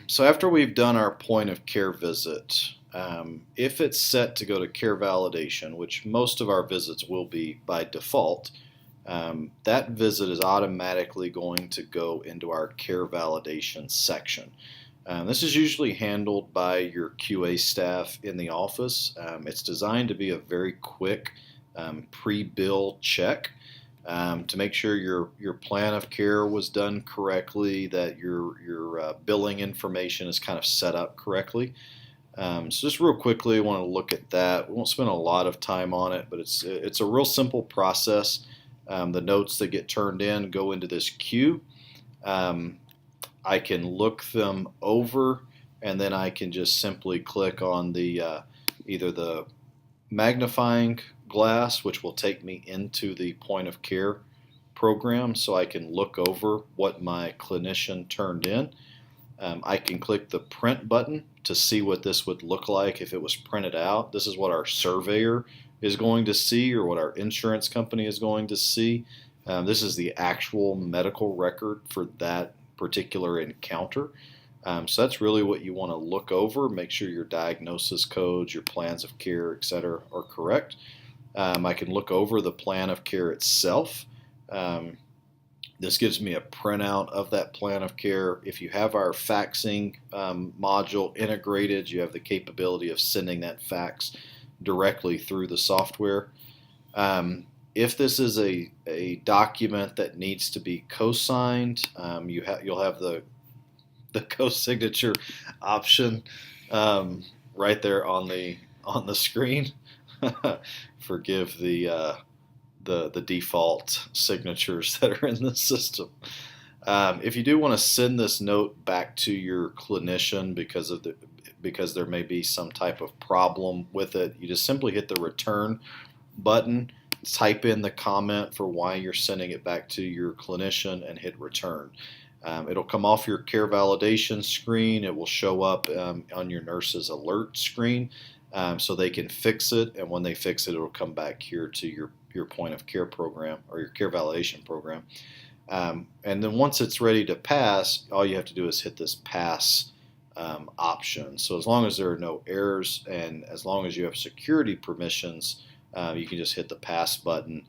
So after we've done our point of care visit, if it's set to go to care validation, which most of our visits will be by default, that visit is automatically going to go into our care validation section. This is usually handled by your QA staff in the office. It's designed to be a very quick pre-bill check to make sure your plan of care was done correctly, that your billing information is kind of set up correctly. So just real quickly, I want to look at that. We won't spend a lot of time on it, but it's a real simple process. The notes that get turned in go into this queue. I can look them over, and then I can just simply click on the either the magnifying glass, which will take me into the point of care program, so I can look over what my clinician turned in. I can click the print button to see what this would look like if it was printed out. This is what our surveyor is going to see, or what our insurance company is going to see. This is the actual medical record for that particular encounter. So that's really what you want to look over. Make sure your diagnosis codes, your plans of care, etc., are correct. I can look over the plan of care itself. This gives me a printout of that plan of care. If you have our faxing module integrated, you have the capability of sending that fax directly through the software. If this is a document that needs to be co-signed, you'll have the co-signature option right there on the screen. Forgive the default signatures that are in the system. If you do want to send this note back to your clinician because there may be some type of problem with it, you just simply hit the return button, type in the comment for why you're sending it back to your clinician, and hit return. It'll come off your care validation screen. It will show up on your nurse's alert screen, so they can fix it. And when they fix it, it'll come back here to your point of care program, or your care validation program. And then once it's ready to pass, all you have to do is hit this pass option. So as long as there are no errors, and as long as you have security permissions, you can just hit the pass button,